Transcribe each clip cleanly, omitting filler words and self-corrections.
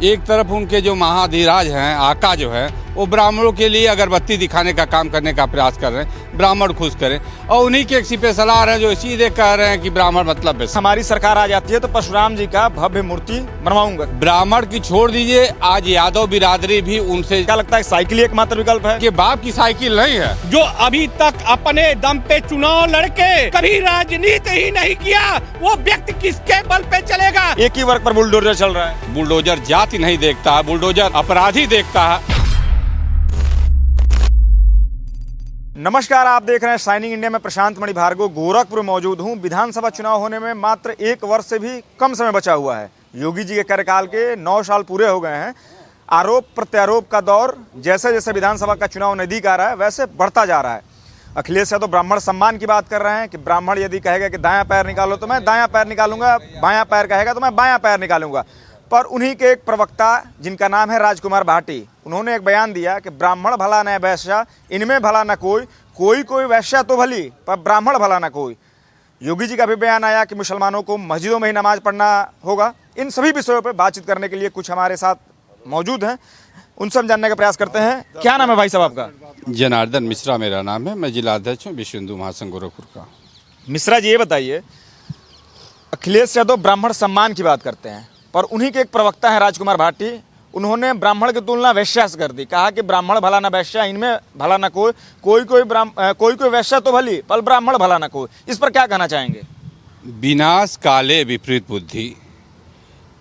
एक तरफ उनके जो महाधिराज हैं, आका जो है, वो ब्राह्मणों के लिए अगरबत्ती दिखाने का काम करने का प्रयास कर रहे हैं, ब्राह्मण खुश करें, और उन्हीं के एक सिपे सलार हैं जो सीधे कह रहे हैं कि ब्राह्मण मतलब बेस्ट। हमारी सरकार आ जाती है तो परशुराम जी का भव्य मूर्ति बनवाऊंगा। ब्राह्मण की छोड़ दीजिए, आज यादव बिरादरी भी उनसे, क्या लगता है साइकिल ही एकमात्र विकल्प है? के बाप की साइकिल नहीं है। जो अभी तक अपने दम पे चुनाव लड़के कभी राजनीति ही नहीं किया, वो व्यक्ति किसके बल पे चलेगा? एक ही वर्ग पर बुलडोजर चल रहा है। बुलडोजर जाति नहीं देखता है, बुलडोजर अपराधी देखता है। नमस्कार, आप देख रहे हैं शाइनिंग इंडिया में प्रशांत मणि भार्गव गोरखपुर में मौजूद हूं। विधानसभा चुनाव होने में मात्र 1 वर्ष से भी कम समय बचा हुआ है। योगी जी के कार्यकाल के 9 साल पूरे हो गए हैं। आरोप प्रत्यारोप का दौर जैसे जैसे विधानसभा का चुनाव नजदीक आ रहा है वैसे बढ़ता जा रहा है। अखिलेश यादव ब्राह्मण सम्मान की बात कर रहे हैं कि ब्राह्मण यदि कहेगा कि दायां पैर निकालो तो मैं दायां पैर निकालूंगा, बायां पैर कहेगा तो मैं बायां पैर निकालूंगा। पर उन्हीं के एक प्रवक्ता जिनका नाम है राजकुमार भाटी, उन्होंने एक बयान दिया कि ब्राह्मण भला न वैश्या, इनमें भला न कोई वैश्या तो भली पर ब्राह्मण भला न कोई। योगी जी का भी बयान आया कि मुसलमानों को मस्जिदों में ही नमाज पढ़ना होगा। इन सभी विषयों पर बातचीत करने के लिए कुछ हमारे साथ मौजूद हैं, उनसे हम जानने का प्रयास करते हैं। क्या नाम है भाई साहब आपका? जनार्दन मिश्रा मेरा नाम है, मैं जिला अध्यक्ष हूँ विश्व हिंदू महासंघ गोरखपुर का। मिश्रा जी, ये बताइए, अखिलेश यादव ब्राह्मण सम्मान की बात करते हैं, पर उन्हीं के एक प्रवक्ता हैं राजकुमार भाटी, उन्होंने ब्राह्मण की तुलना वैश्या से कर दी। कहा कि ब्राह्मण भला ना वैश्या, इनमें भला ना कोई वैश्या तो भली पर ब्राह्मण भला ना कोई। इस पर क्या कहना चाहेंगे? विनाश काले विपरीत बुद्धि,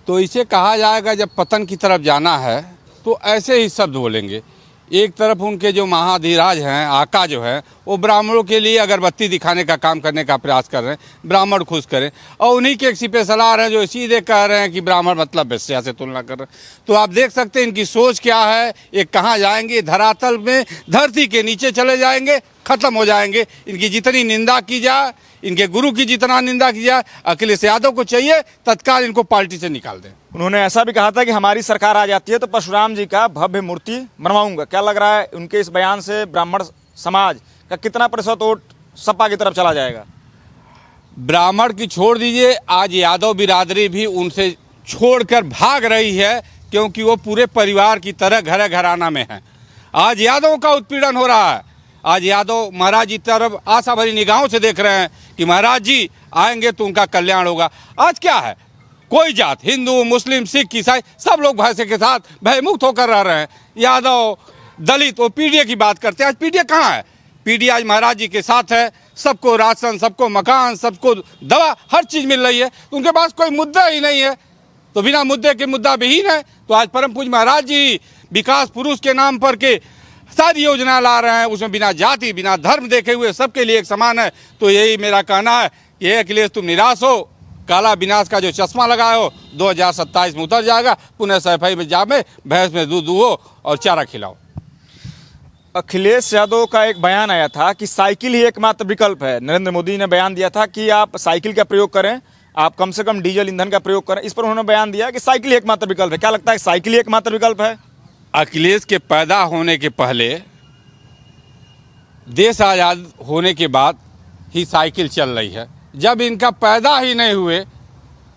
तो इसे कहा जाएगा जब पतन की तरफ जाना है तो ऐसे ही शब्द बोलेंगे। एक तरफ उनके जो महाधिराज हैं, आका जो है, वो ब्राह्मणों के लिए अगरबत्ती दिखाने का काम करने का प्रयास कर रहे हैं, ब्राह्मण खुश करें, और उन्हीं के एक सिपे सलार हैं जो सीधे कह रहे हैं कि ब्राह्मण मतलब वैश्या से तुलना कर रहे हैं। तो आप देख सकते हैं इनकी सोच क्या है, ये कहाँ जाएंगे, धरातल में धरती के नीचे चले जाएंगे, खत्म हो जाएंगे। इनकी जितनी निंदा की जाए, इनके गुरु की जितना निंदा की जाए, अखिलेश यादव को चाहिए तत्काल इनको पार्टी से निकाल दें। उन्होंने ऐसा भी कहा था कि हमारी सरकार आ जाती है तो परशुराम जी का भव्य मूर्ति बनवाऊंगा। क्या लग रहा है उनके इस बयान से ब्राह्मण समाज का कितना प्रतिशत वोट सपा की तरफ चला जाएगा? ब्राह्मण की छोड़ दीजिए, आज यादव बिरादरी भी उनसे छोड़कर भाग रही है, क्योंकि वो पूरे परिवार की तरह घर घराना में है। आज यादवों का उत्पीड़न हो रहा है। आज यादव महाराज जी तरफ आशा भरी निगाहों से देख रहे हैं कि महाराज जी आएंगे तो उनका कल्याण होगा। आज क्या है, कोई जात, हिंदू मुस्लिम सिख ईसाई, सब लोग भय के साथ भयमुक्त होकर रह रहे हैं। यादव दलित वो पीडीए की बात करते हैं, आज पीडीए कहाँ है? पीडीए आज महाराज जी के साथ है, सबको राशन, सबको मकान, सबको दवा, हर चीज़ मिल रही है। तो उनके पास कोई मुद्दा ही नहीं है, तो बिना मुद्दे के मुद्दा विहीन है। तो आज परम पूज्य महाराज जी विकास पुरुष के नाम पर के सारी योजना ला रहे हैं, उसमें बिना जाति बिना धर्म देखे हुए सबके लिए एक समान है। तो यही मेरा कहना है कि अखिलेश तुम निराश हो, काला विनाश का जो चश्मा लगाए हो 2027 में उतर जाएगा। पुनः सफाई में जामे, भैंस में दूध दुहो और चारा खिलाओ। अखिलेश यादव का एक बयान आया था कि साइकिल ही एकमात्र विकल्प है। नरेंद्र मोदी ने बयान दिया था कि आप साइकिल का प्रयोग करें, आप कम से कम डीजल ईंधन का प्रयोग करें। इस पर उन्होंने बयान दिया कि साइकिल ही एकमात्र विकल्प है। क्या लगता है साइकिल ही एकमात्र विकल्प है? अखिलेश के पैदा होने के पहले, देश आज़ाद होने के बाद ही साइकिल चल रही है। जब इनका पैदा ही नहीं हुए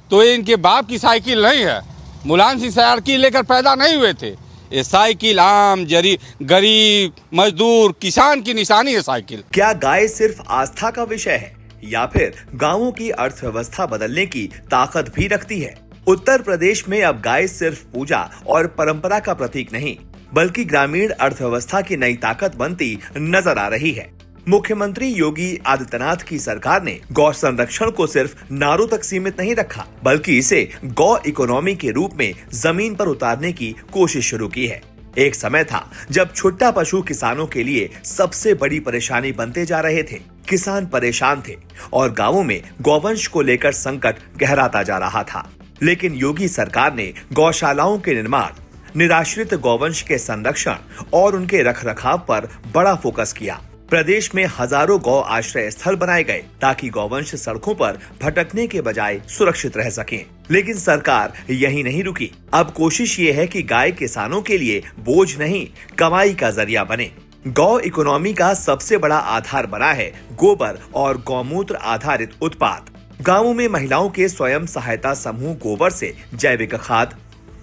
तो ये इनके बाप की साइकिल नहीं है। मुलायम सिंह साइकिल लेकर पैदा नहीं हुए थे। ये साइकिल आम गरीब मजदूर किसान की निशानी है साइकिल। क्या गाय सिर्फ आस्था का विषय है या फिर गांवों की अर्थव्यवस्था बदलने की ताकत भी रखती है? उत्तर प्रदेश में अब गाय सिर्फ पूजा और परंपरा का प्रतीक नहीं, बल्कि ग्रामीण अर्थव्यवस्था की नई ताकत बनती नजर आ रही है। मुख्यमंत्री योगी आदित्यनाथ की सरकार ने गौ संरक्षण को सिर्फ नारों तक सीमित नहीं रखा, बल्कि इसे गौ इकोनॉमी के रूप में जमीन पर उतारने की कोशिश शुरू की है। एक समय था जब छुट्टा पशु किसानों के लिए सबसे बड़ी परेशानी बनते जा रहे थे। किसान परेशान थे और गांवों में गौवंश को लेकर संकट गहराता जा रहा था। लेकिन योगी सरकार ने गौशालाओं के निर्माण, निराश्रित गौवंश के संरक्षण और उनके रखरखाव पर बड़ा फोकस किया। प्रदेश में हजारों गौ आश्रय स्थल बनाए गए ताकि गौवंश सड़कों पर भटकने के बजाय सुरक्षित रह सकें। लेकिन सरकार यही नहीं रुकी। अब कोशिश ये है कि गाय किसानों के लिए बोझ नहीं, कमाई का जरिया बने। गौ इकोनॉमी का सबसे बड़ा आधार बना है गोबर और गौमूत्र आधारित उत्पाद। गांवों में महिलाओं के स्वयं सहायता समूह गोबर से जैविक खाद,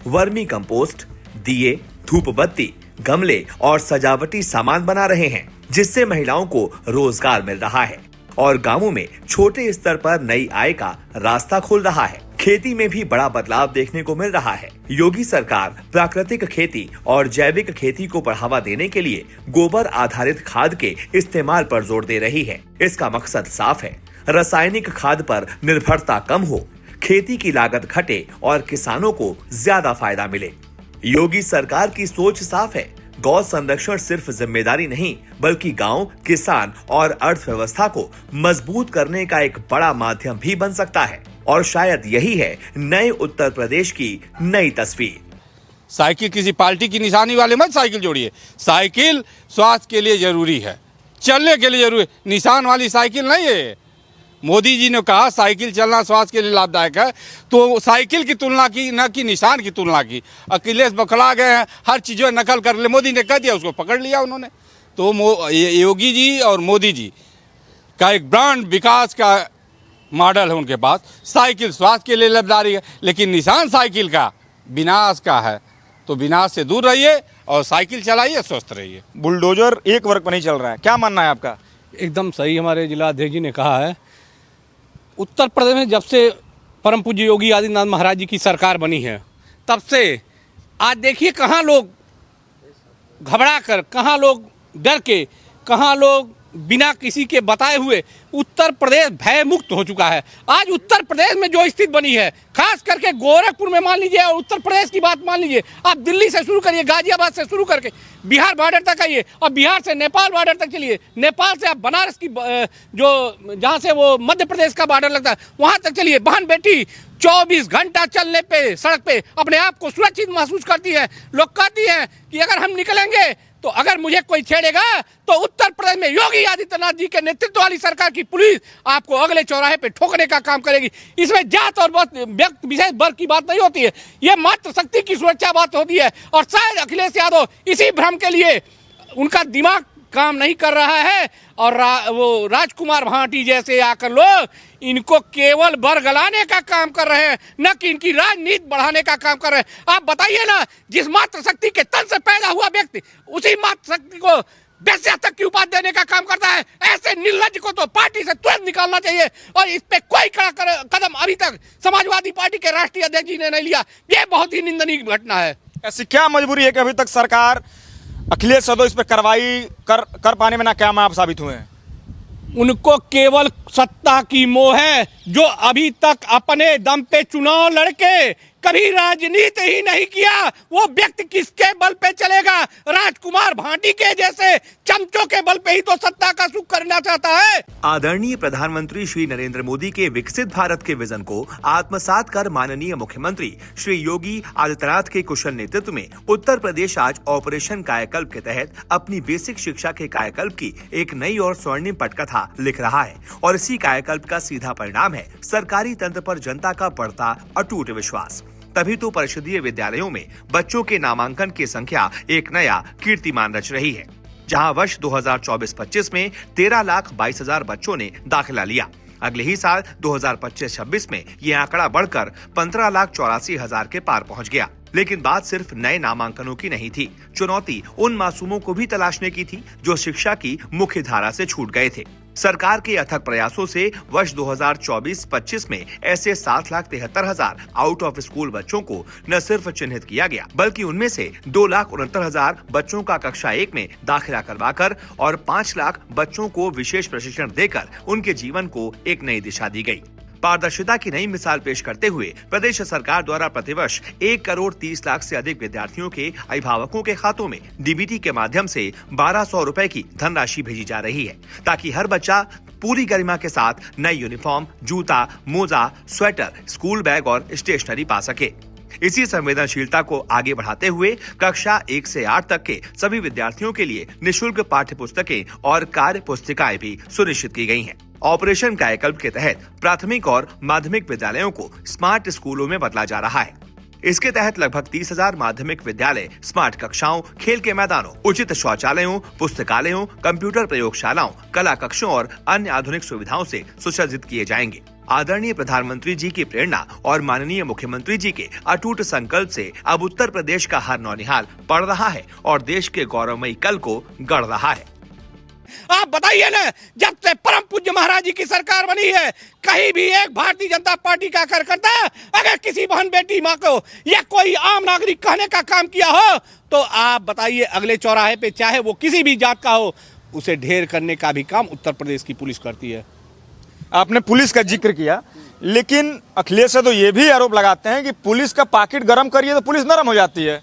वर्मी कंपोस्ट, दिए, धूप बत्ती, गमले और सजावटी सामान बना रहे हैं, जिससे महिलाओं को रोजगार मिल रहा है और गांवों में छोटे स्तर पर नई आय का रास्ता खुल रहा है। खेती में भी बड़ा बदलाव देखने को मिल रहा है। योगी सरकार प्राकृतिक खेती और जैविक खेती को बढ़ावा देने के लिए गोबर आधारित खाद के इस्तेमाल पर जोर दे रही है। इसका मकसद साफ है, रासायनिक खाद पर निर्भरता कम हो, खेती की लागत घटे और किसानों को ज्यादा फायदा मिले। योगी सरकार की सोच साफ है। गौ संरक्षण सिर्फ जिम्मेदारी नहीं, बल्कि गांव, किसान और अर्थव्यवस्था को मजबूत करने का एक बड़ा माध्यम भी बन सकता है। और शायद यही है नए उत्तर प्रदेश की नई तस्वीर। साइकिल किसी पार्टी की निशानी वाले मत साइकिल जोड़िए। साइकिल स्वास्थ्य के लिए जरूरी है, चलने के लिए जरूरी है, निशान वाली साइकिल नहीं है। मोदी जी ने कहा साइकिल चलना स्वास्थ्य के लिए लाभदायक है, तो साइकिल की तुलना की, न कि निशान की तुलना की। अखिलेश बखला गए हैं, हर चीज़ों नकल कर ले, मोदी ने कह दिया, उसको पकड़ लिया उन्होंने। तो योगी जी और मोदी जी का एक ब्रांड विकास का मॉडल है उनके पास। साइकिल स्वास्थ्य के लिए लाभदायक है, लेकिन निशान साइकिल का विनाश का है। तो विनाश से दूर रहिए और साइकिल चलाइए, स्वस्थ रहिए। बुलडोजर एक वर्ग पर नहीं चल रहा है, क्या मानना है आपका? एकदम सही हमारे जिला अध्यक्ष जी ने कहा है। उत्तर प्रदेश में जब से परम पूज्य योगी आदित्यनाथ महाराज जी की सरकार बनी है, तब से आज देखिए कहाँ लोग घबरा कर, कहाँ लोग डर के, कहाँ लोग बिना किसी के बताए हुए उत्तर प्रदेश भय मुक्त हो चुका है। आज उत्तर प्रदेश में जो स्थिति बनी है, खास करके गोरखपुर में मान लीजिए और उत्तर प्रदेश की बात मान लीजिए, आप दिल्ली से शुरू करिए, गाजियाबाद से शुरू करके बिहार बॉर्डर तक आइए और बिहार से नेपाल बॉर्डर तक चलिए, नेपाल से आप बनारस की जो जहाँ से वो मध्य प्रदेश का बॉर्डर लगता है वहाँ तक चलिए। बहन बेटी 24 घंटा चलने पे, सड़क पे अपने आप को सुरक्षित महसूस करती है। लोग कहती हैं कि अगर हम निकलेंगे तो अगर मुझे कोई छेड़ेगा तो उत्तर प्रदेश में योगी आदित्यनाथ जी के नेतृत्व वाली सरकार की पुलिस आपको अगले चौराहे पे ठोकने का काम करेगी। इसमें जात और व्यक्ति विशेष वर्ग की बात नहीं होती है, ये मात्र शक्ति की सुरक्षा बात होती है। और शायद अखिलेश यादव इसी भ्रम के लिए उनका दिमाग काम नहीं कर रहा है और वो राजकुमार भाटी जैसे आकर लोग इनको केवल बरगलाने का काम कर रहे हैं, न कि इनकी राजनीति बढ़ाने का काम कर रहे हैं। आप बताइए ना, जिस मात्र शक्ति के तन से पैदा हुआ व्यक्ति उसी मात्र शक्ति को बेस्या तक की उपाधि देने का काम करता है। ऐसे निर्लज्ज को तो पार्टी से तुरंत निकालना चाहिए और इस पे कोई कड़ा कदम अभी तक समाजवादी पार्टी के राष्ट्रीय अध्यक्ष जी ने नहीं लिया। ये बहुत ही निंदनीय घटना है। ऐसी क्या मजबूरी है कि अभी तक सरकार अखिलेश यादव इस पर कार्रवाई कर पाने में नाकामयाब साबित हुए हैं? उनको केवल सत्ता की मोह है, जो अभी तक अपने दम पे चुनाव लड़के कभी राजनीति ही नहीं किया। वो व्यक्ति किसके बल पे चलेगा? राजकुमार भाटी के जैसे चमचों के बल पे ही तो सत्ता का सुख करना चाहता है। आदरणीय प्रधानमंत्री श्री नरेंद्र मोदी के विकसित भारत के विजन को आत्मसात कर माननीय मुख्यमंत्री श्री योगी आदित्यनाथ के कुशल नेतृत्व में उत्तर प्रदेश आज ऑपरेशन कायाकल्प के तहत अपनी बेसिक शिक्षा के कायाकल्प की एक नई और स्वर्णिम पटकथा लिख रहा है। और इसी कायाकल्प का सीधा परिणाम है सरकारी तंत्र पर जनता का बढ़ता अटूट विश्वास। तभी तो परिषदीय विद्यालयों में बच्चों के नामांकन की संख्या एक नया कीर्तिमान रच रही है, जहां वर्ष 2024-25 में 13,22,000 बच्चों ने दाखिला लिया। अगले ही साल 2025-26 में ये आंकड़ा बढ़कर 15,84,000 के पार पहुंच गया। लेकिन बात सिर्फ नए नामांकनों की नहीं थी, चुनौती उन मासूमों को भी तलाशने की थी जो शिक्षा की मुख्य धारा से छूट गए थे। सरकार के अथक प्रयासों से वर्ष 2024-25 में ऐसे 7,73,000 आउट ऑफ स्कूल बच्चों को न सिर्फ चिन्हित किया गया, बल्कि उनमें से 2,69,000 बच्चों का कक्षा 1 में दाखिला करवाकर और 5 लाख बच्चों को विशेष प्रशिक्षण देकर उनके जीवन को एक नई दिशा दी गई। पारदर्शिता की नई मिसाल पेश करते हुए प्रदेश सरकार द्वारा प्रतिवर्ष 1,30,00,000 से अधिक विद्यार्थियों के अभिभावकों के खातों में डीबीटी के माध्यम से 1,200 रुपए की धनराशि भेजी जा रही है, ताकि हर बच्चा पूरी गरिमा के साथ नई यूनिफॉर्म, जूता, मोजा, स्वेटर, स्कूल बैग और स्टेशनरी पा सके। इसी संवेदनशीलता को आगे बढ़ाते हुए कक्षा 1 से 8 तक के सभी विद्यार्थियों के लिए निःशुल्क पाठ्य पुस्तकें और कार्य पुस्तिकाएं भी सुनिश्चित की गई हैं। ऑपरेशन कायाकल्प के तहत प्राथमिक और माध्यमिक विद्यालयों को स्मार्ट स्कूलों में बदला जा रहा है। इसके तहत लगभग 30,000 माध्यमिक विद्यालय स्मार्ट कक्षाओं, खेल के मैदानों, उचित शौचालयों, पुस्तकालयों, कंप्यूटर प्रयोगशालाओं, कला कक्षों और अन्य आधुनिक सुविधाओं से सुसज्जित किए जाएंगे। आदरणीय प्रधानमंत्री जी की प्रेरणा और माननीय मुख्यमंत्री जी के अटूट संकल्प से अब उत्तर प्रदेश का हर नौनिहाल पढ़ रहा है और देश के गौरवमयी कल को गढ़ रहा है। आप बताइए ना, जब से परम पूज्य महाराज जी की सरकार बनी है, कहीं भी एक भारतीय जनता पार्टी का कार्यकर्ता अगर किसी बहन बेटी माँ को या कोई आम नागरिक कहने का काम किया हो तो आप बताइए अगले चौराहे पे चाहे वो किसी भी जात का हो, उसे ढेर करने का भी काम उत्तर प्रदेश की पुलिस करती है। आपने पुलिस का जिक्र किया, लेकिन अखिलेश यादव ये भी आरोप लगाते हैं कि पुलिस का पाकिट गर्म करिए तो पुलिस नरम हो जाती है।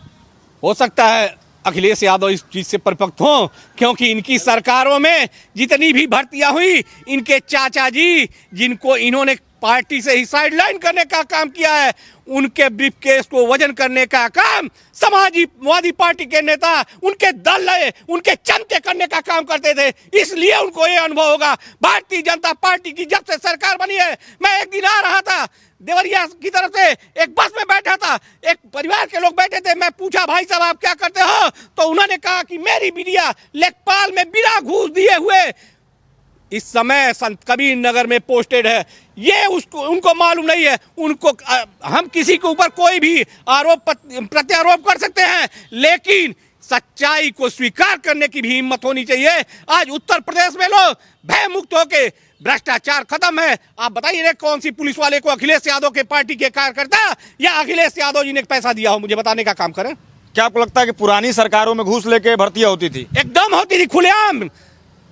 हो सकता है अखिलेश यादव इस चीज से परिपक्व हों, क्योंकि इनकी सरकारों में जितनी भी भर्तियां हुई, इनके चाचा जी जिनको इन्होंने पार्टी से ही साइडलाइन करने का काम किया है, उनके ब्रीफकेस को वजन करने का काम समाजवादी पार्टी के नेता उनके दल उनके चमचे करने का काम करते थे। इसलिए उनको ये अनुभव होगा। भारतीय जनता पार्टी की जब से सरकार बनी है, मैं एक दिन आ रहा था देवरिया की तरफ से, एक बस में बैठा था, एक परिवार के लोग बैठे थे। मैं पूछा भाई साहब आप क्या करते हो, तो उन्होंने कहा कि मेरी बिटिया लेखपाल में बिना घूस दिए हुए इस समय संत कबीर नगर में पोस्टेड है। ये उसको उनको मालूम नहीं है। उनको हम किसी के ऊपर कोई भी आरोप प्रत्यारोप कर सकते हैं, लेकिन सच्चाई को स्वीकार करने की भी हिम्मत होनी चाहिए। आज उत्तर प्रदेश में लोग भय मुक्त होके, भ्रष्टाचार खत्म है। आप बताइए ना, कौन सी पुलिस वाले को अखिलेश यादव के पार्टी के कार्यकर्ता या अखिलेश यादव जी ने पैसा दिया हो, मुझे बताने का काम करें। क्या आपको लगता है कि पुरानी सरकारों में घूस लेके भर्तियां होती थी? एकदम होती थी, खुलेआम।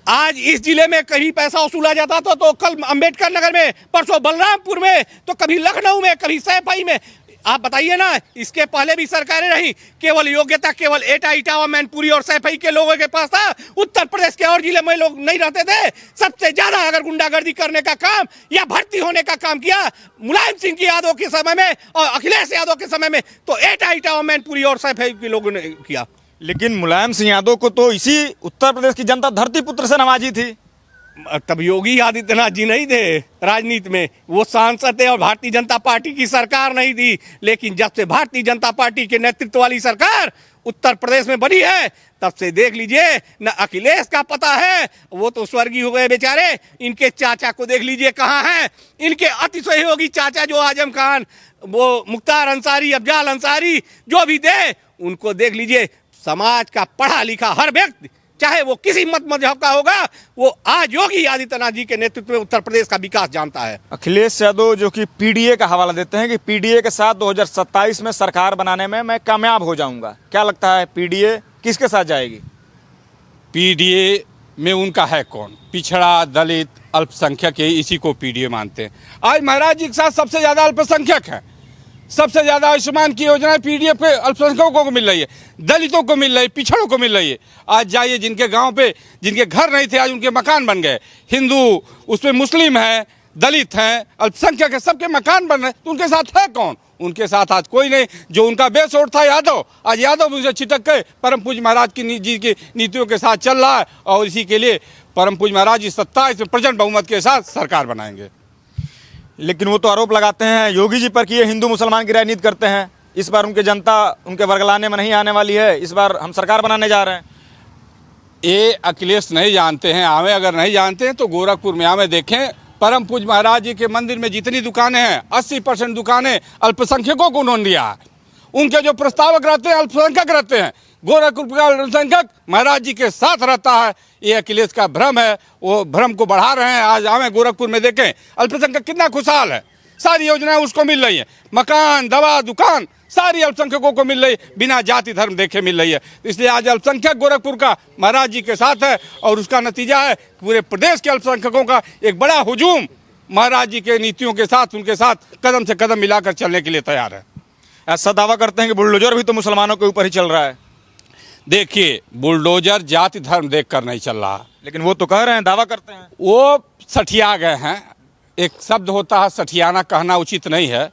आज इस जिले में कभी पैसा वसूला जाता था तो कल अंबेडकर नगर में, परसों बलरामपुर में, तो कभी लखनऊ में, कभी सैफई में। आप बताइए ना, इसके पहले भी सरकारें रही, केवल योग्यता केवल एटा इटावा मैनपुरी और सैफई के लोगों के पास था। उत्तर प्रदेश के और जिले में लोग नहीं रहते थे। सबसे ज्यादा अगर गुंडागर्दी करने का काम या भर्ती होने का काम किया मुलायम सिंह यादव के समय में और अखिलेश यादव के समय में, तो एटा इटावा मैनपुरी और सैफई के लोगों ने किया। लेकिन मुलायम सिंह यादव को तो इसी उत्तर प्रदेश की जनता धरती पुत्र से नवाजी थी। तब योगी आदित्यनाथ जी नहीं थे राजनीति में, वो सांसद थे और भारतीय जनता पार्टी की सरकार नहीं थी। लेकिन जब से भारतीय जनता पार्टी के नेतृत्व वाली सरकार उत्तर प्रदेश में बनी है, तब से देख लीजिए न अखिलेश का पता है, वो तो स्वर्गीय हो गए बेचारे। इनके चाचा को देख लीजिए कहाँ हैं, इनके अति सहयोगी चाचा जो आजम खान, वो मुख्तार अंसारी, अफजाल अंसारी, जो भी थे उनको देख लीजिए। समाज का पढ़ा लिखा हर व्यक्ति, चाहे वो किसी मत मजहब का होगा, वो आज योगी आदित्यनाथ जी के नेतृत्व में उत्तर प्रदेश का विकास जानता है। अखिलेश यादव जो कि पीडीए का हवाला देते हैं कि पीडीए के साथ 2027 में सरकार बनाने में मैं कामयाब हो जाऊंगा, क्या लगता है पीडीए किसके साथ जाएगी? पीडीए में उनका है कौन? पिछड़ा, दलित, अल्पसंख्यक, इसी को पीडीए मानते हैं। आज महाराज जी के साथ सबसे ज्यादा अल्पसंख्यक है। सबसे ज्यादा आयुष्मान की योजनाएं पीडीए पे अल्पसंख्यकों को मिल रही है, दलितों को मिल रही है, पिछड़ों को मिल रही है। आज जाइए जिनके गांव पे जिनके घर नहीं थे, आज उनके मकान बन गए। हिंदू, उसमें मुस्लिम है, दलित हैं, अल्पसंख्यक है, सबके मकान बन रहे। तो उनके साथ है कौन? उनके साथ आज कोई नहीं। जो उनका बेसोर था यादव, आज यादव उनसे छिटक के परम पूज्य महाराज की जी की नीतियों के साथ चल रहा है। और इसी के लिए परम पूज्य महाराज जी 27 में प्रचंड बहुमत के साथ सरकार बनाएंगे। लेकिन वो तो आरोप लगाते हैं योगी जी पर कि ये हिंदू मुसलमान की राजनीति करते हैं। इस बार उनके जनता उनके वर्गलाने में नहीं आने वाली है, इस बार हम सरकार बनाने जा रहे हैं। ये अखिलेश नहीं जानते हैं। आवे अगर नहीं जानते हैं तो गोरखपुर में आवे देखें, परम पूज्य महाराज जी के मंदिर में जितनी दुकानें हैं, 80% दुकानें अल्पसंख्यकों को उन्होंने दिया है। उनके जो प्रस्तावक रहते हैं अल्पसंख्यक रहते हैं। गोरखपुर का अल्पसंख्यक महाराज जी के साथ रहता है। ये अखिलेश का भ्रम है, वो भ्रम को बढ़ा रहे हैं। आज आवे गोरखपुर में देखें अल्पसंख्यक कितना खुशहाल है, सारी योजनाएं उसको मिल रही है, मकान, दवा, दुकान सारी अल्पसंख्यकों को मिल रही है, बिना जाति धर्म देखे मिल रही है। इसलिए आज अल्पसंख्यक गोरखपुर का महाराज जी के साथ है और उसका नतीजा है पूरे प्रदेश के अल्पसंख्यकों का एक बड़ा हुजूम महाराज जी के नीतियों के साथ, उनके साथ कदम से कदम मिलाकर चलने के लिए तैयार है। ऐसा दावा करते हैं कि बुलडोजर भी तो मुसलमानों के ऊपर ही चल रहा है। देखिए, बुलडोजर जाति धर्म देखकर नहीं चल रहा, लेकिन वो तो कह रहे हैं, दावा करते हैं। वो सठिया गए हैं। एक शब्द होता है सठियाना, कहना उचित नहीं है।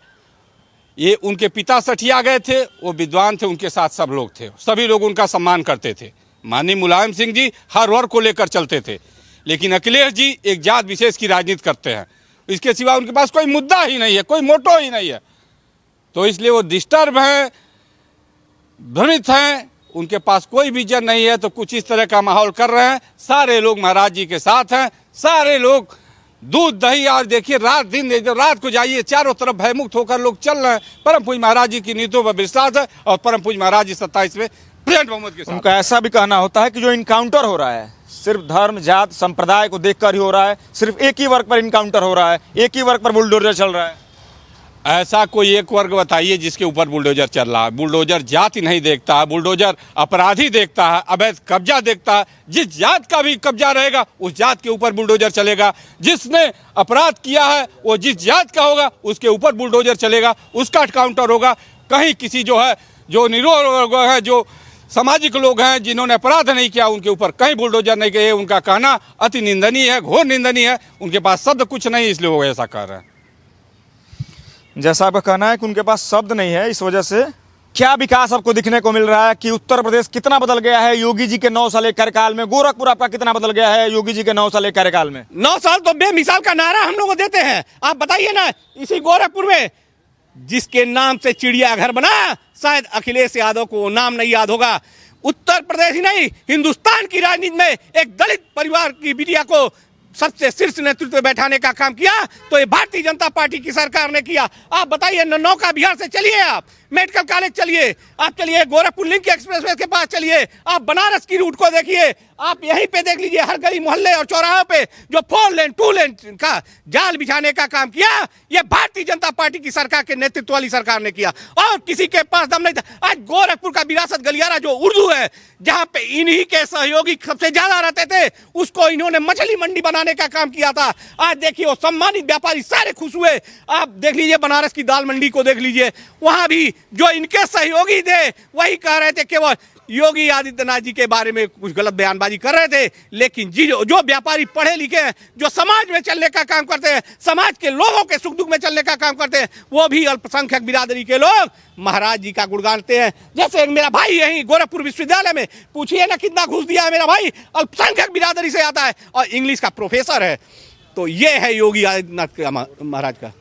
ये उनके पिता सठिया गए थे, वो विद्वान थे, उनके साथ सब लोग थे, सभी लोग उनका सम्मान करते थे। माननीय मुलायम सिंह जी हर वर्ग को लेकर चलते थे, लेकिन अखिलेश जी एक जात विशेष की राजनीति करते हैं। इसके सिवा उनके पास कोई मुद्दा ही नहीं है, कोई मोटो ही नहीं है। तो इसलिए वो डिस्टर्ब हैं, भ्रमित हैं, उनके पास कोई विजन नहीं है। तो कुछ इस तरह का माहौल कर रहे हैं। सारे लोग महाराज जी के साथ हैं, सारे लोग दूध दही। और देखिए रात दिन रात को जाइए चारों तरफ भयमुक्त होकर लोग चल रहे हैं। परम पूज्य महाराज जी की नीतियों पर विश्वास है और परम पूज्य महाराज जी 27 में प्रचंड बहुमत के साथ। उनका ऐसा भी कहना होता है कि जो इनकाउंटर हो रहा है सिर्फ धर्म जात संप्रदाय को देखकर ही हो रहा है, सिर्फ एक ही वर्ग पर इनकाउंटर हो रहा है, एक ही वर्ग पर बुलडोजर चल रहा है। ऐसा कोई एक वर्ग बताइए जिसके ऊपर बुलडोजर चल रहा है। बुलडोजर जाति नहीं देखता है, बुलडोजर अपराधी देखता है, अवैध कब्जा देखता है। जिस जात का भी कब्जा रहेगा उस जात के ऊपर बुलडोजर चलेगा। जिसने अपराध किया है वो जिस जात का होगा उसके ऊपर बुलडोजर चलेगा, उसका काउंटर होगा। कहीं किसी जो है जो निरोग है, जो सामाजिक लोग हैं जिन्होंने अपराध नहीं किया उनके ऊपर कहीं बुलडोजर नहीं किए। उनका कहना अति निंदनीय है, घोर निंदनीय है। उनके पास शब्द कुछ नहीं, इसलिए वो ऐसा कर रहे हैं। जैसा आपका कहना है कि उनके पास शब्द नहीं है, इस वजह से क्या विकास आपको दिखने को मिल रहा है कि उत्तर प्रदेश कितना बदल गया है योगी जी के 9 साल के कार्यकाल में? गोरखपुर आपका कितना बदल गया है योगी जी के 9 साल के कार्यकाल में? 9 साल तो बेमिसाल का नारा हम लोग को देते हैं। आप बताइए ना, इसी गोरखपुर में जिसके नाम से चिड़ियाघर बना, शायद अखिलेश यादव को वो नाम नहीं याद होगा। उत्तर प्रदेश ही नहीं, हिंदुस्तान की राजनीति में एक दलित परिवार की बिटिया को सबसे शीर्ष नेतृत्व में बैठाने का काम किया तो ये भारतीय जनता पार्टी की सरकार ने किया। आप बताइए, नौका बिहार से चलिए, आप मेडिकल कॉलेज चलिए, आप चलिए गोरखपुर लिंक एक्सप्रेसवे के पास चलिए, आप बनारस की रूट को देखिए, आप यहीं पे देख लीजिए, हर गली मोहल्ले और चौराहों पे जो 4 लेन 2 लेन का जाल बिछाने का काम किया ये भारतीय जनता पार्टी की सरकार के नेतृत्व वाली सरकार ने किया और किसी के पास दम नहीं था। आज गोरखपुर का विरासत गलियारा जो उर्दू है, जहां पे इन्हीं के सहयोगी सबसे ज्यादा रहते थे, उसको इन्होंने मछली मंडी बनाने का काम किया था। आज देखिए वो सम्मानित व्यापारी सारे खुश हुए। आप देख लीजिए बनारस की दाल मंडी को देख लीजिए, वहां भी जो इनके सहयोगी थे वही कह रहे थे केवल योगी आदित्यनाथ जी के बारे में कुछ गलत बयानबाजी कर रहे थे। लेकिन जो व्यापारी पढ़े लिखे हैं, जो समाज में चलने का काम करते हैं, समाज के लोगों के सुख दुख में चलने का काम करते हैं, वो भी अल्पसंख्यक बिरादरी के लोग महाराज जी का गुण गाते हैं। जैसे मेरा भाई यहीं गोरखपुर विश्वविद्यालय में, पूछिए ना कितना घूस दिया है मेरा भाई, अल्पसंख्यक बिरादरी से आता है और इंग्लिश का प्रोफेसर है। तो ये है योगी आदित्यनाथ महाराज का।